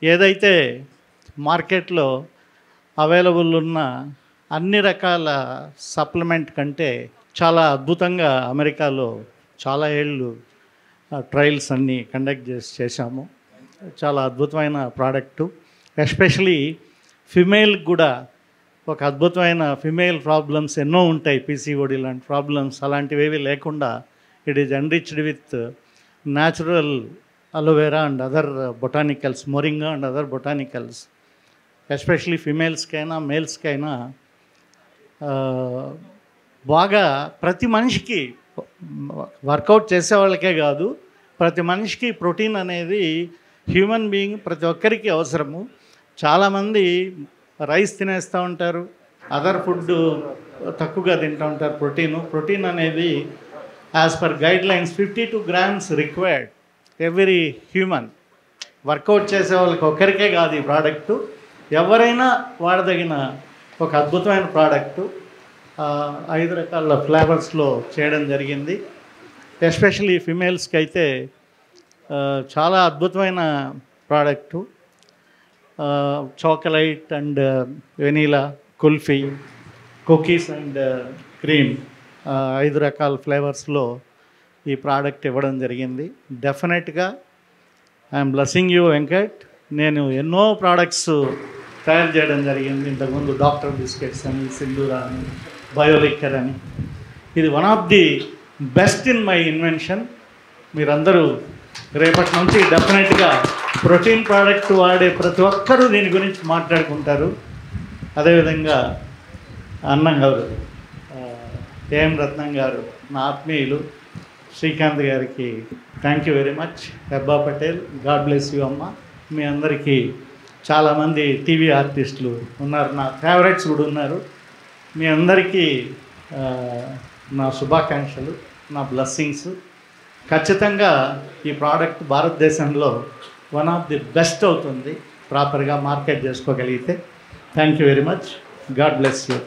ఏదైతే మార్కెట్లో అవైలబుల్ ఉన్న అన్ని రకాల సప్లిమెంట్ కంటే చాలా అద్భుతంగా అమెరికాలో చాలా ఏళ్ళు ట్రయల్స్ అన్నీ కండక్ట్ చేశాము. చాలా అద్భుతమైన ప్రోడక్టు. ఎస్పెషలీ ఫిమేల్కి కూడా ఒక అద్భుతమైన ఫిమేల్ ప్రాబ్లమ్స్ ఎన్నో ఉంటాయి, పీసీఓడి లాంటి ప్రాబ్లమ్స్, అలాంటివేవి లేకుండా it is enriched with natural aloe vera and other botanicals, moringa and other botanicals. Especially ఫిమేల్స్కైనా మేల్స్కైనా బాగా ప్రతి మనిషికి, వర్కౌట్ చేసే వాళ్ళకే కాదు, ప్రతి మనిషికి ప్రోటీన్ అనేది హ్యూమన్ బీయింగ్ ప్రతి ఒక్కరికి అవసరము. చాలామంది రైస్ తినేస్తూ ఉంటారు, అదర్ ఫుడ్ తక్కువగా తింటూ ఉంటారు. ప్రోటీన్ అనేది as per guidelines 52 grams required every human. Workout చేసే వాళ్ళకి ఒక్కరికే కాదు ఈ ప్రోడక్టు, ఎవరైనా వాడదగిన ఒక అద్భుతమైన ప్రోడక్టు. 5 రకాల ఫ్లేవర్స్లో చేయడం జరిగింది. ఎస్పెషల్లీ ఫిమేల్స్కి అయితే చాలా అద్భుతమైన product. Chocolate and vanilla, kulfi, cookies and cream, 5 రకాల ఫ్లేవర్స్లో ఈ ప్రోడక్ట్ ఇవ్వడం జరిగింది. డెఫినెట్గా ఐఎమ్ బ్లెస్సింగ్ యూ వెంకట్. నేను ఎన్నో ప్రోడక్ట్స్ తయారు చేయడం జరిగింది ఇంతకుముందు, డాక్టర్ బిస్కెట్స్ అని, సింధూరా అని, బయోలిక్కర్ అని. ఇది one of the best in my invention. మీరందరూ రేపటి నుంచి డెఫినెట్గా ప్రోటీన్ ప్రోడక్ట్ వాడే ప్రతి ఒక్కరూ దీని గురించి మాట్లాడుకుంటారు. అదేవిధంగా అన్నం గారు, ఏఎం రత్నం గారు, నా ఆత్మీయులు, శ్రీకాంత్ గారికి thank you very much. Hebba Patel, God bless you అమ్మ. మీ అందరికీ చాలామంది టీవీ ఆర్టిస్టులు ఉన్నారు, నా ఫేవరెట్స్ కూడా ఉన్నారు. మీ అందరికీ నా శుభాకాంక్షలు, నా బ్లెస్సింగ్స్. ఖచ్చితంగా ఈ ప్రోడక్ట్ భారతదేశంలో వన్ ఆఫ్ ది బెస్ట్ అవుతుంది ప్రాపర్గా మార్కెట్ చేసుకోగలిగితే. Thank you very much. God bless you.